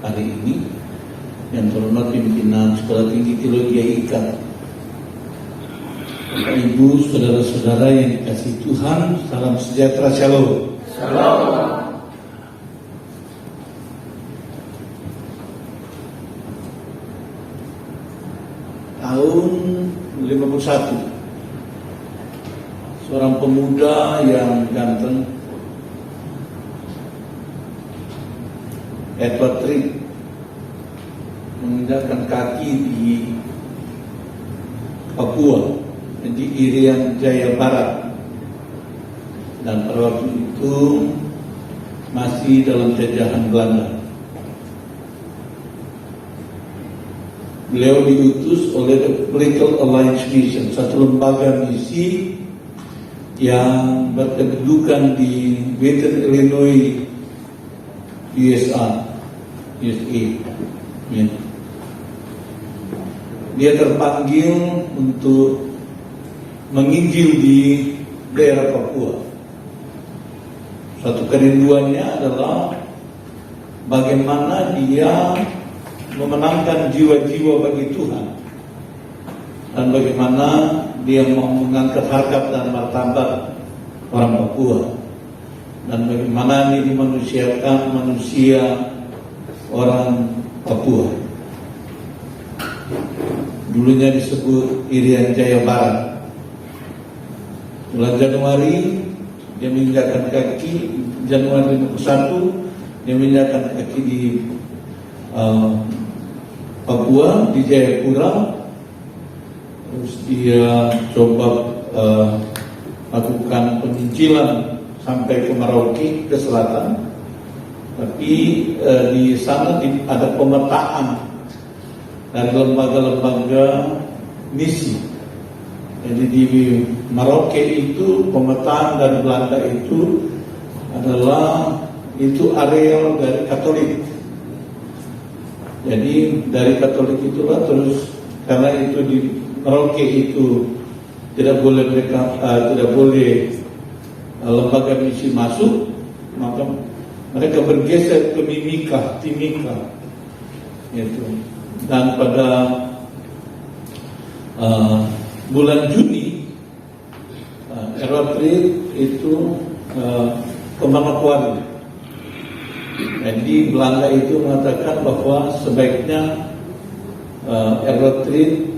hari ini, yang terhormat pimpinan Sekolah Tinggi Teologi IKA, Bapak Ibu, saudara-saudara yang dikasihi Tuhan, salam sejahtera, shalom. Shalom. Tahun 51, seorang pemuda yang ganteng, Edward Reed, menginjakkan kaki di Papua, di Irian Jaya Barat, dan pada waktu itu masih dalam jajahan Belanda. Beliau diutus oleh The Political Alliance Mission, satu lembaga misi yang berkedudukan di Western Illinois, USA. Ya. Dia terpanggil untuk menginjil di daerah Papua. Satu kerinduannya adalah bagaimana dia memenangkan jiwa-jiwa bagi Tuhan, dan bagaimana dia mau mengangkat harkat dan martabat orang Papua, dan bagaimana dia dimanusiakan manusia orang Papua. Dulunya disebut Irian Jaya Barat. Bulan Januari dia menginjakkan kaki, Januari 51 dia menginjakkan kaki di Papua, di Jayapura. Terus dia coba lakukan penginjilan sampai ke Merauke, ke selatan. Tapi di sana ada pemetaan dari lembaga-lembaga misi. Jadi di Merauke itu pemetaan dari Belanda itu adalah areal dari Katolik. Jadi dari Katolik itulah terus, karena itu di Merauke itu tidak boleh lembaga misi masuk, maka mereka bergeser ke Timika itu. Dan pada bulan Juni Edward Reed itu ke Manokwari. Jadi Belanda itu mengatakan bahwa sebaiknya Edward Reed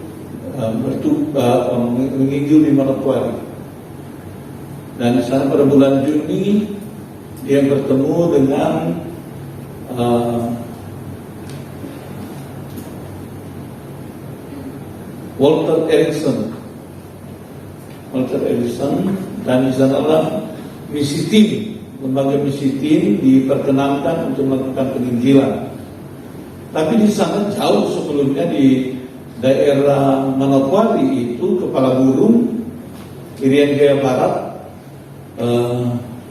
menginjil di Manokwari. Dan di sana pada bulan Juni dia bertemu dengan Walter Erickson, dan di sanalah misi tim, lembaga misi tim diperkenankan untuk melakukan penginjilan. Tapi di sana jauh sebelumnya di daerah Manokwari itu, Kepala Burung, Irian Jaya Barat,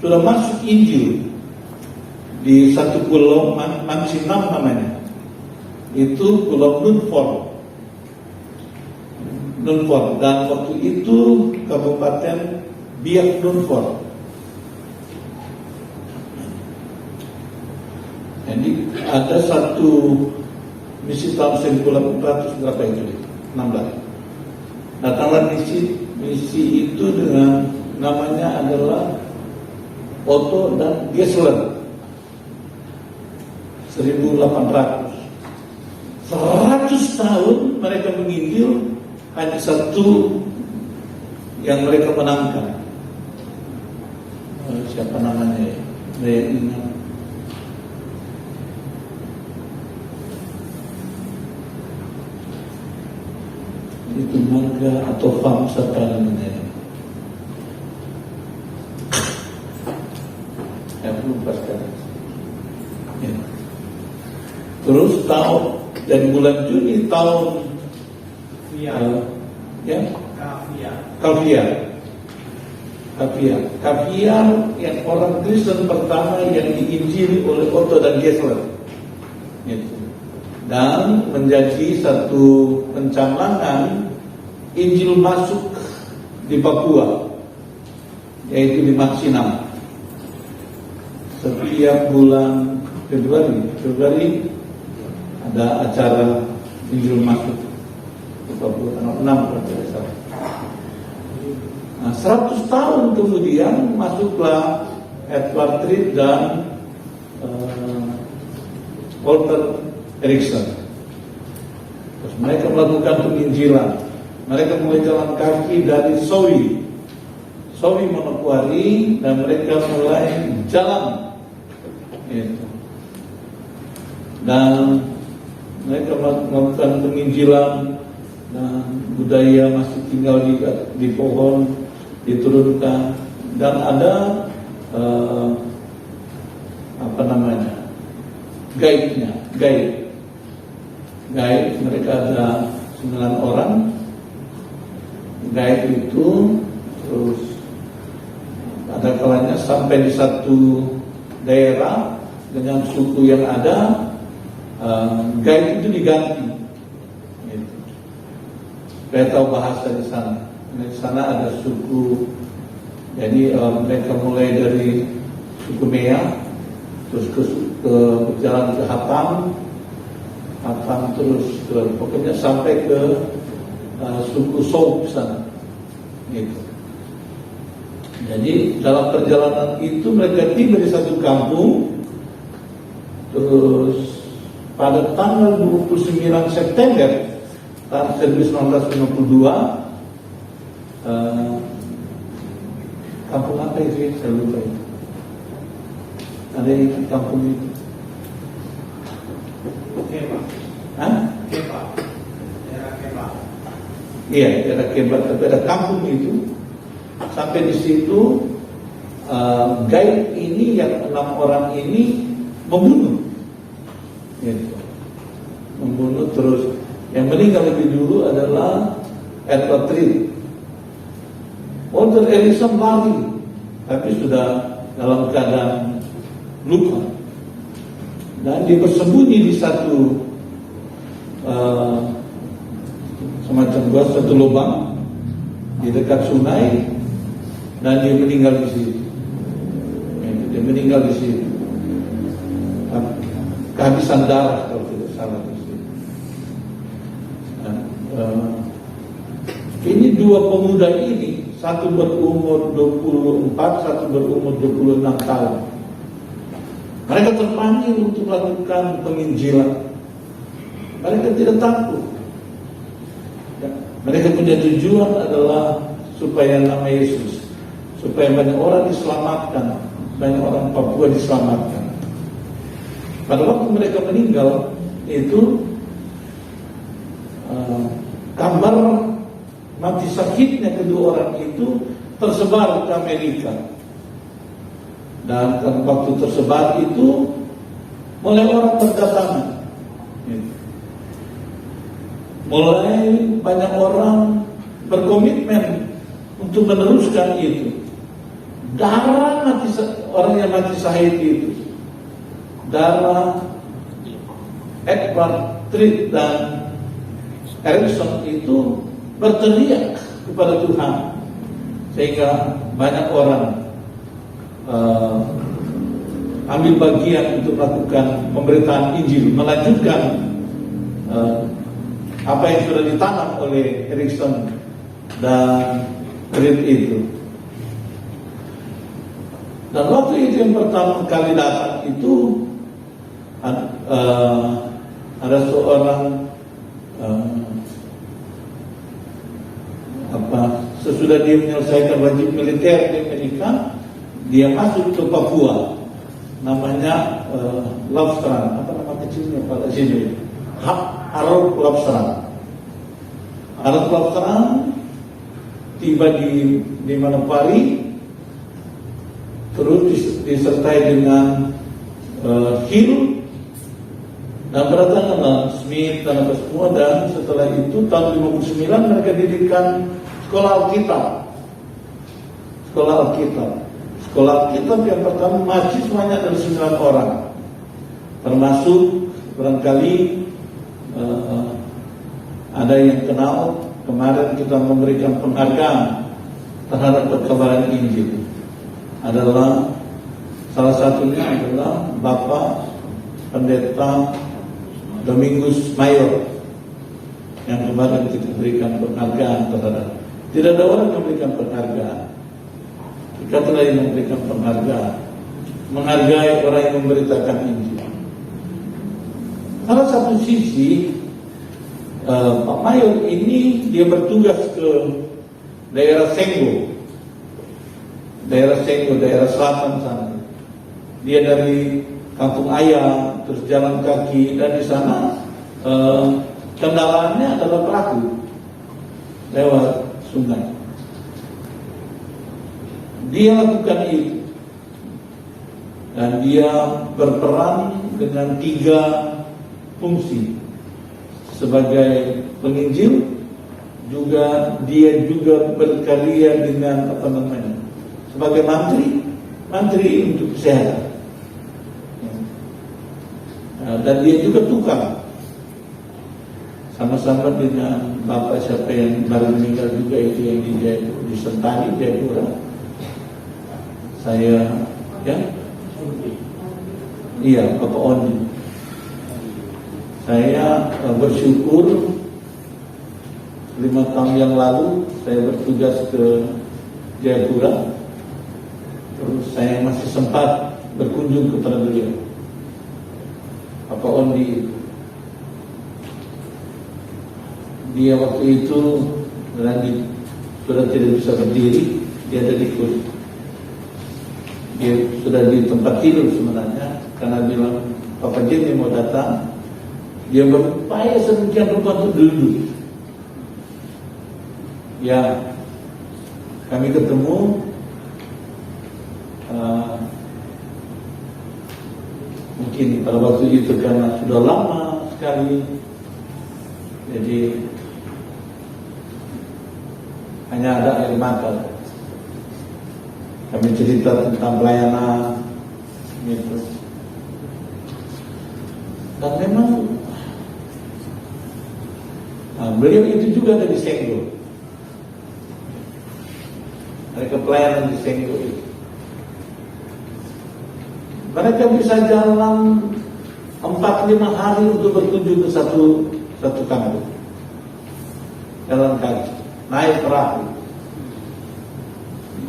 sudah masuk Injil di satu pulau Mansinam namanya, itu Pulau Nunfor, dan waktu itu Kabupaten Biak Nunfor. Jadi ada satu misi tahun 1400 berapa itu? 16. Datanglah misi itu dengan namanya adalah Otto dan Gessler. 1800. 100 tahun mereka menginjil, hanya satu yang mereka menangkan. Siapa namanya? Saya ingat. Itu marga atau Famsa namanya. Saya lupa sekarang. Ya. Terus dari bulan Juni tahun Kaviar yang orang Kristen pertama yang diinjili oleh Otto dan Gessler, dan menjadi satu pencamlangan Injil masuk di Papua, yaitu di Mansinam. Setiap bulan Februari ada acara Injil masuk ke Papua tanggal 6 kalau tidak salah. Nah, 100 tahun kemudian masuklah Edward Reed dan Walter Erikson. Terus mereka melakukan penginjilan. Mereka mulai jalan kaki dari Sowi Manokwari, dan mereka mulai jalan. Gitu. Dan mereka melakukan penginjilan, dan budaya masih tinggal di pohon diturunkan, dan ada guide-nya. Mereka ada 9 orang. Guide itu terus ada kalanya sampai di satu daerah dengan suku yang ada, guide itu diganti, gitu. Supaya tahu bahasa di sana. Di sana ada suku, jadi mereka mulai dari suku Mea, terus ke berjalan ke Hatam terus pokoknya sampai ke suku Souk sana, gitu. Jadi dalam perjalanan itu mereka tiba di satu kampung. Terus pada tanggal 29 September tahun 1952, kampung apa itu? Saya lupa itu. Ada yang ingat kampung itu? Keba. Hah? Keba. Daerah Keba. Iya, daerah Keba. Tapi ada kampung itu. Sampai di situ guide ini yang 6 orang ini membunuh, gitu. Membunuh. Terus yang meninggal lebih dulu adalah Edward Reed. Walter Erikson lari, tapi sudah dalam keadaan luka, dan dia bersembunyi di satu semacam satu lubang di dekat sungai, dan dia meninggal di situ. Dia meninggal di situ, kehabisan darah kalau tidak salah di situ. Ini 2 pemuda ini, satu berumur 24, satu berumur 26 tahun. Mereka terpanggil untuk melakukan penginjilan. Mereka tidak takut. Mereka punya tujuan adalah supaya nama Yesus, supaya banyak orang diselamatkan, banyak orang Papua diselamatkan. Pada waktu mereka meninggal itu, kabar mati sakitnya kedua orang itu tersebar ke Amerika. Dan waktu tersebar itu mulai orang berdatangan, mulai banyak orang berkomitmen untuk meneruskan itu. Darah orang yang mati syahid itu, darah Edward Reed dan Erikson itu berteriak kepada Tuhan, sehingga banyak orang ambil bagian untuk melakukan pemberitaan Injil, melanjutkan apa yang sudah ditanam oleh Erikson dan Reed itu. Dan waktu itu yang pertama kali datang itu ada seorang sesudah dia menyelesaikan wajib militer di Amerika, dia masuk ke Papua, namanya Lobstrand, apa nama kecilnya pada sini, Harold Lobstrand. Harold Lobstrand tiba di Manokwari, terus disertai dengan Hill, dan berdatangan Smith dan apa semua. Dan setelah itu tahun 59 mereka dirikan sekolah Alkitab yang pertama masih sebanyak dari 9 orang, termasuk barangkali ada yang kenal kemarin kita memberikan penghargaan terhadap perkabaran Injil, adalah salah satunya adalah Bapak Pendeta Domingus Mayor yang kemarin kita berikan penghargaan kepada. Tidak ada orang yang memberikan penghargaan. Kita telah memberikan penghargaan, menghargai orang yang memberitakan Injil. Salah satu sisi Pak Mayor ini dia bertugas ke daerah Senggo, daerah selatan sana. Dia dari Kampung Ayam, terus jalan kaki, dan di sana kendaraannya adalah perahu lewat sungai. Dia lakukan itu, dan dia berperan dengan 3 fungsi. Sebagai penginjil, dia juga berkarya dengan sebagai mantri untuk kesehatan. Dan dia juga tukang, sama-sama dengan bapak siapa yang baru meninggal juga, itu yang di Sentani, Jayapura. Saya iya, Bapak Ondi. Saya bersyukur 5 tahun yang lalu saya bertugas ke Jayapura, terus saya masih sempat berkunjung kepada beliau, Bapak Ondi. Dia waktu itu sudah tidak bisa berdiri, dia ada di kursi. Dia sudah di tempat tidur sebenarnya, karena bilang Papa Jimmy mau datang. Dia berupaya sedemikian rupa untuk duduk. Ya, kami ketemu. Mungkin pada waktu itu karena sudah lama sekali, jadi hanya ada air mata. Kami cerita tentang pelayanan gitu. Dan memang beliau itu juga dari Senggo. Mereka pelayanan di Senggo itu. Mereka bisa jalan 4-5 hari untuk berkunjung ke satu kampung. Jalan kaki, naik perahu,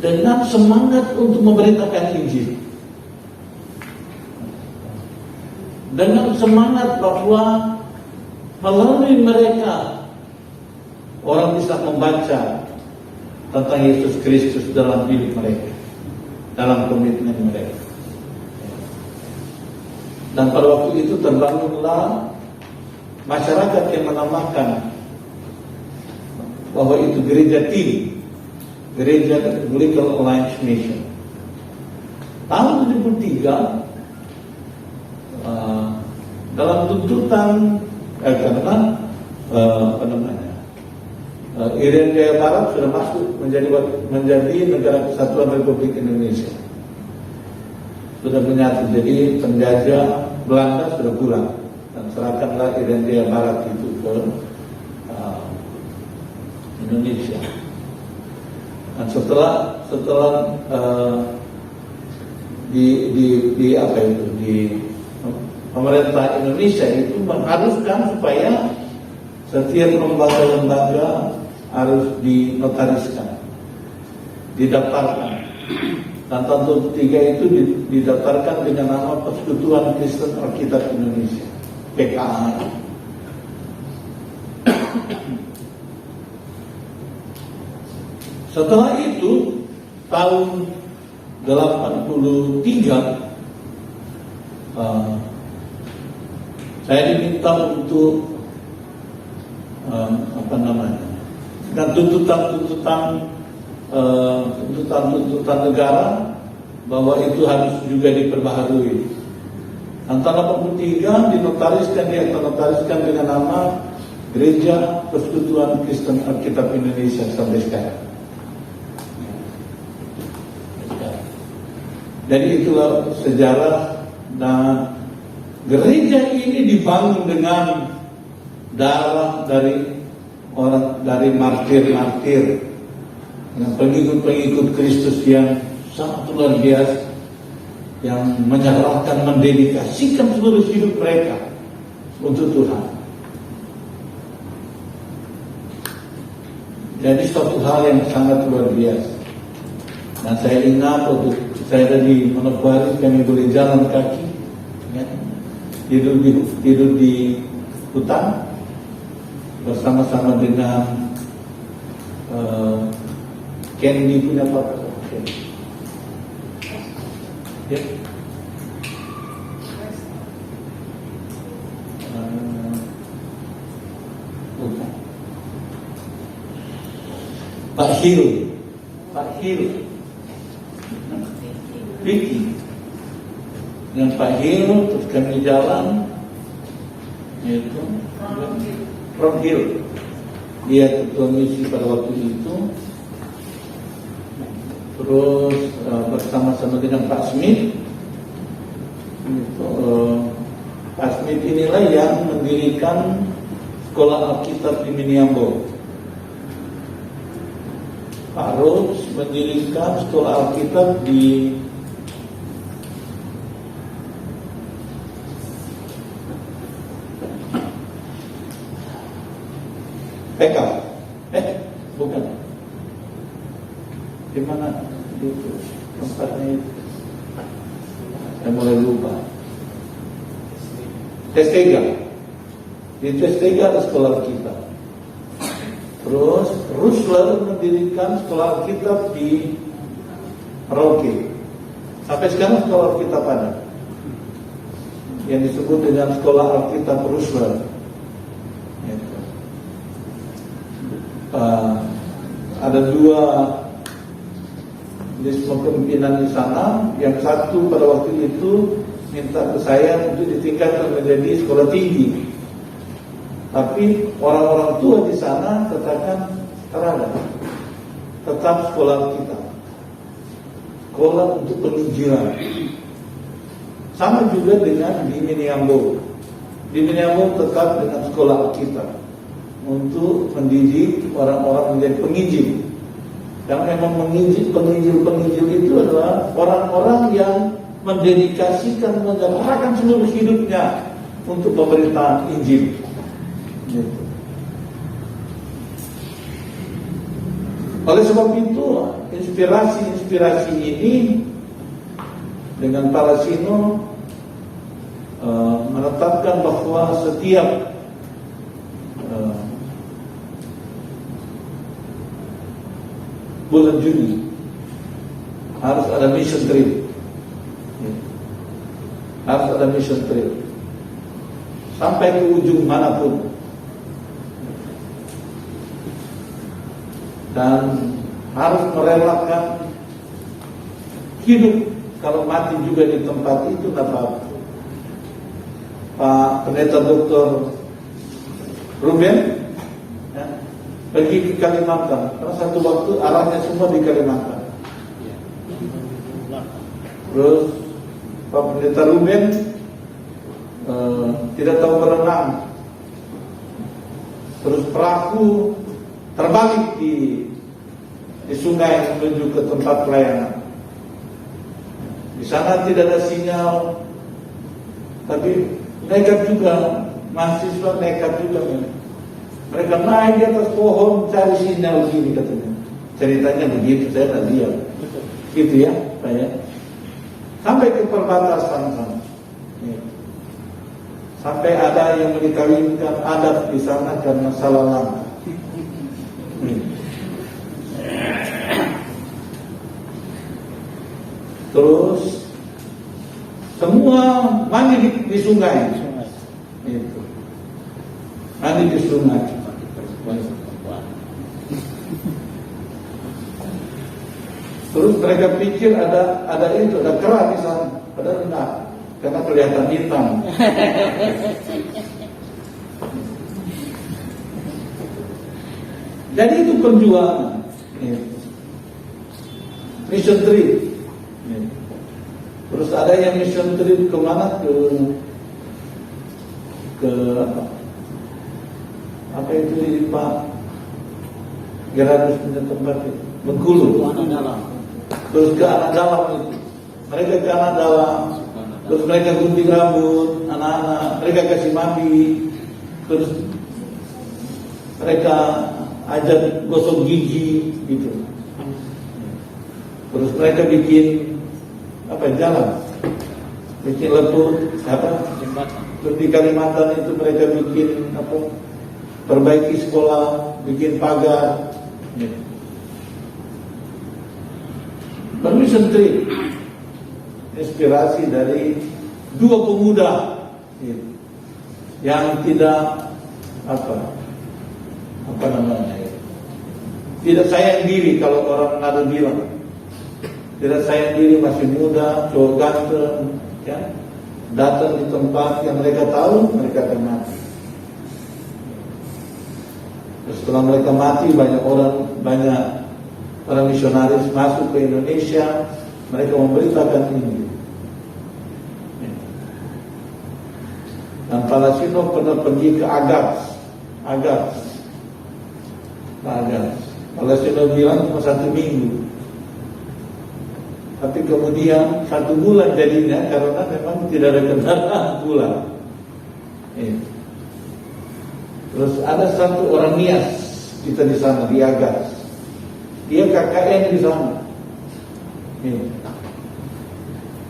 dengan semangat untuk memberitakan Injil, dengan semangat bahwa melalui mereka orang bisa membaca tentang Yesus Kristus dalam hidup mereka, dalam komitmen mereka. Dan pada waktu itu terbangunlah masyarakat yang menamakan bahwa itu gereja tim, Gereja Evangelical Alliance Mission. Tahun 73 dalam tuntutan Irian Jaya Barat sudah masuk menjadi negara kesatuan Republik Indonesia, sudah menyatu. Jadi penjajah Belanda sudah pulang dan serahkanlah Irian Jaya Barat itu ke Indonesia. Dan setelah di pemerintah Indonesia itu mengharuskan supaya setiap lembaga-lembaga harus dinotariskan, didaftarkan. Dan tahun 3 itu didaftarkan dengan nama Persekutuan Kristen Alkitab Indonesia, PKA. Setelah itu tahun 83 saya diminta untuk dan tuntutan negara bahwa itu harus juga diperbaharui. Antara 83 dinotariskan dengan nama Gereja Persekutuan Kristen Alkitab Indonesia sampai sekarang. Jadi itulah sejarah. Nah, gereja ini dibangun dengan darah dari martir-martir, dengan pengikut-pengikut Kristus yang sangat luar biasa, yang menyerahkan, mendedikasikan seluruh hidup mereka untuk Tuhan. Jadi suatu hal yang sangat luar biasa. Dan saya ingat waktu saya ada di Manokwari, kami boleh jalan kaki, ya, tidur di hutan bersama-sama dengan Candy punya papa. Ya. Pak Hil, Vicky, dengan Pak Hil terus kami jalan, itu From Hill, dia ketua misi pada waktu itu, terus bersama-sama dengan Pak Smith, itu, Pak Smith inilah yang mendirikan sekolah Alkitab di Minneambos. Pak Rhodes mendirikan sekolah Alkitab di PK. Bukan. Di mana itu tempatnya itu? Saya mulai lupa. Testega. Di Testega ada sekolah Alkitab. Terus Rusler mendirikan sekolah Alkitab di Merauke. Sampai sekarang sekolah Alkitab ada, yang disebut dengan sekolah Alkitab Rusler. Ada dua list pimpinan di sana. Yang satu pada waktu itu minta ke saya untuk ditingkatkan menjadi sekolah tinggi. Tapi orang-orang tua di sana katakan terada, tetap sekolah kita, sekolah untuk penginjilan. Sama juga dengan di Minneambos. Di Minneambos tetap dengan sekolah kita untuk mendidik orang-orang menjadi penginjil. Dan memang penginjil itu adalah orang-orang yang mendedikasikan, menyerahkan seluruh hidupnya untuk pemberitaan Injil. Gitu. Oleh sebab itu, inspirasi ini dengan para sino menetapkan bahwa setiap bulan Juni harus ada mission trip. Harus ada mission trip sampai ke ujung manapun. Dan harus merelakan hidup, kalau mati juga di tempat itu tidak apa-apa. Pak Pendeta Dr. Ruben ya, pergi ke Kalimantan, karena satu waktu arahnya semua di Kalimantan. Terus Pak Pendeta Ruben tidak tahu berenang, terus perahu terbalik di sungai menuju ke tempat pelayanan. Di sana tidak ada sinyal, tapi nekat juga, mahasiswa nekat juga. Mereka naik di atas pohon cari sinyal gini katanya. Ceritanya begitu, saya tak lihat. Gitu ya, saya. Sampai ke perbatasan sana. Sampai ada yang dikawinkan adat di sana karena salah langkah. Terus semua mandi di sungai. Itu. Mandi di sungai. Terus mereka pikir ada kerak di sana, padahal enggak, karena kelihatan hitam. Jadi itu perjuangan. Mission trip. Terus ada yang mission trip kemana, ke apa itu di Pak Gerardus punya tempat itu, Bengkulu. Terus ke anak dalam itu, mereka ke anak dalam Terus mereka gunting rambut anak-anak, mereka kasih mandi, terus mereka ajar gosok gigi gitu. Terus mereka bikin jalan, bikin lepur Jembatan. Terus di Kalimantan itu mereka bikin perbaiki sekolah, bikin pagar. Permission trip, inspirasi dari dua pemuda yang tidak tidak sayang diri. Kalau orang ada bilang tidak sayang diri, masih muda, cowok ganteng, ya, datang di tempat yang mereka tahu mereka akan mati. Setelah mereka mati, banyak para misionaris masuk ke Indonesia, mereka memberitakan ini. Dan Palasino pernah pergi ke Agats. Palasino bilang cuma 1 minggu, tapi kemudian 1 bulan jadinya karena memang tidak ada kendaraan pulang. Terus ada satu orang Nias kita di sana di Agats. Dia KKN di sana.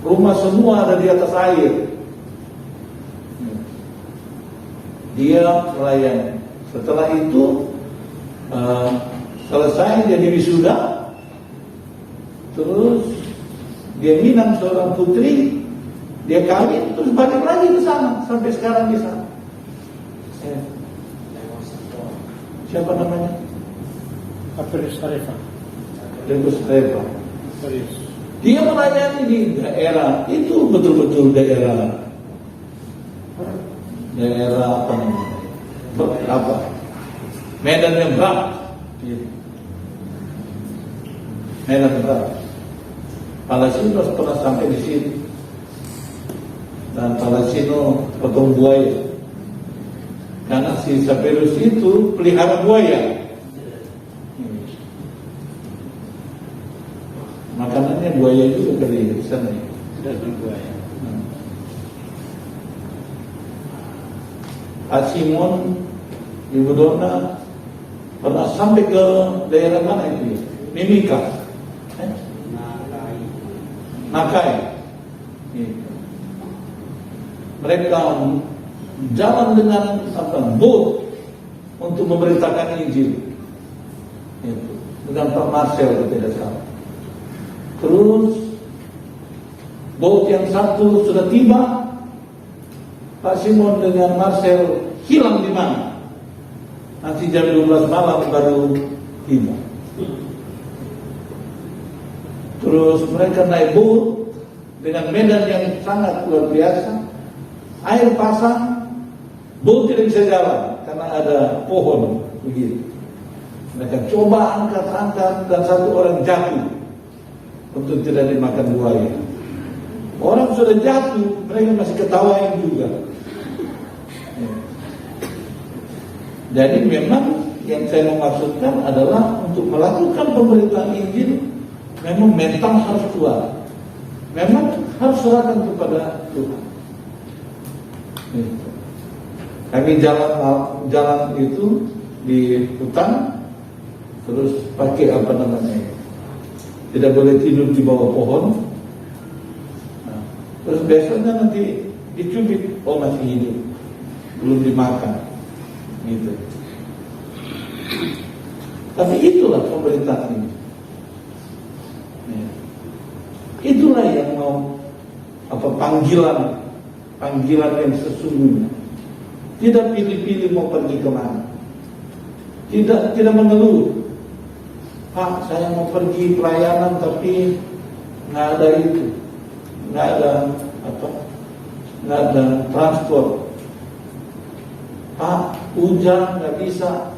Rumah semua ada di atas air. Dia melayani. Setelah itu selesai jadi wisuda, terus dia minang seorang putri, dia kawin, terus balik lagi ke sana sampai sekarang di sana. Siapa namanya? Apres Arifah. Lembus Reva. Paris. Dia melayani di daerah itu betul-betul daerah Medan yang berat. Medan berat. Palasino pernah sampai di sini, dan Palasino potong buaya karena si Sapelus itu pelihara buaya. Makanannya buaya juga kali di sana. Daging buaya. Pak Simon Ibu Dona pernah sampai ke daerah mana itu? Mimika, Nakai. Mereka jalan dengan boat untuk memberitakan Injil. Dengan Pak Marcel tidak salah. Terus boat yang satu sudah tiba, Pak Simon dengan Marcel hilang di mana? Nanti jam 12 malam baru tiba. Terus mereka naik boat dengan medan yang sangat luar biasa. Air pasang, boat tidak bisa jalan karena ada pohon begitu. Mereka coba angkat-angkat dan satu orang jatuh untuk tidak dimakan buaya. Orang sudah jatuh, mereka masih ketawain juga. Jadi memang yang saya maksudkan adalah untuk melakukan pemberitaan Injil, memang mental harus kuat. Memang harus serahkan kepada Tuhan. Kami jalan itu di hutan, terus pakai tidak boleh tidur di bawah pohon. Terus besoknya nanti dicubit, masih hidup, belum dimakan, gitu. Tapi itulah pemberitaan ini. Itulah yang mau panggilan yang sesungguhnya. Tidak pilih-pilih mau pergi kemana. Tidak mengeluh. Pak, saya mau pergi pelayanan tapi nggak ada itu, nggak ada transport. Pak, hujan nggak bisa.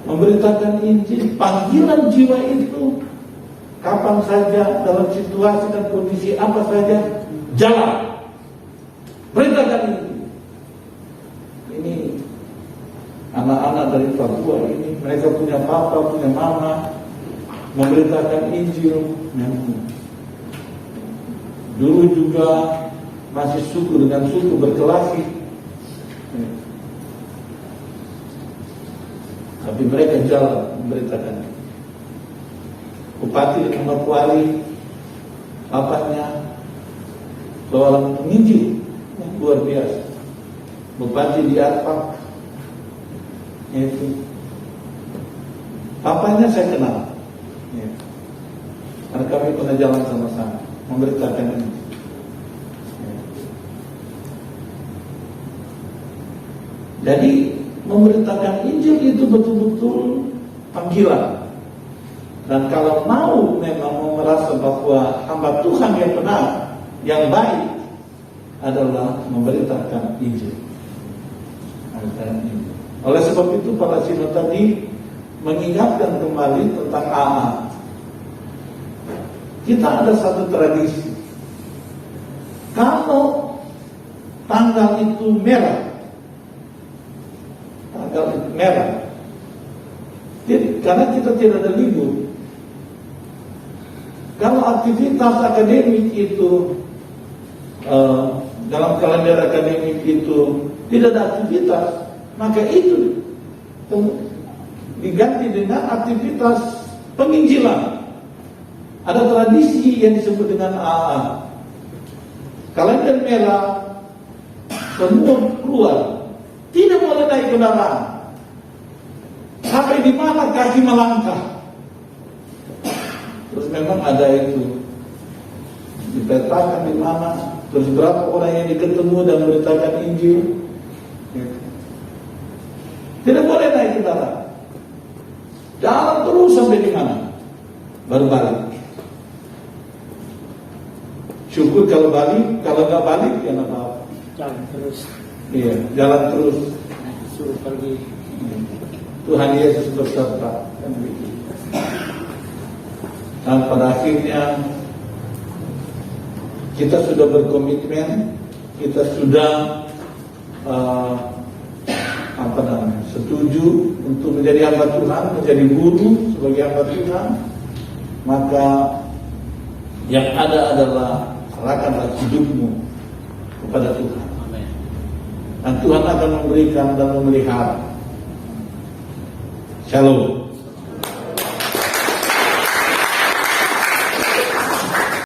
Memberitakan Injil, panggilan jiwa itu kapan saja, dalam situasi dan kondisi apa saja, jalan. Beritakan Injil. Ini anak-anak dari Papua ini, mereka punya papa, punya mama, memberitakan Injil. Dulu juga masih suku dengan suku berkelahi. Tapi mereka jalan memberitakan. Bupati dengan Merkuali, bapaknya seorang penginjil yang luar biasa. Bupati di Arpak, itu bapaknya saya kenal, ya. Karena kami pernah jalan sama-sama memberitakan ini. Ya. Jadi memberitakan Injil itu betul-betul panggilan. Dan kalau mau memang merasa bahwa hamba Tuhan yang benar, yang baik adalah memberitakan Injil. Oleh sebab itu para sinode tadi mengingatkan kembali tentang AA. Kita ada satu tradisi. Kalau tanggal itu merah, karena kita tidak ada libur. Kalau aktivitas akademik itu dalam kalender akademik itu tidak ada aktivitas, maka itu diganti dengan aktivitas penginjilan. Ada tradisi yang disebut dengan AA. Kalender merah, semua keluar, tidak boleh naik kendaraan. Sampai di mana kaki melangkah. Terus memang ada itu dipetakan di mana, terus berapa orang yang diketemu dan memberitakan Injil. Tidak boleh naik kendaraan. Jalan terus sampai di mana, baru balik. Syukur kalau balik, kalau nggak balik ya nggak apa-apa. Jalan terus. Iya, jalan terus. Suruh pergi. Tuhan Yesus berserta. Dan pada akhirnya kita sudah berkomitmen, kita sudah setuju untuk menjadi hamba Tuhan, menjadi guru sebagai hamba Tuhan. Maka yang ada adalah serahkanlah hidupmu kepada Tuhan. Amin. Dan Tuhan akan memberikan dan memelihara. Shalom.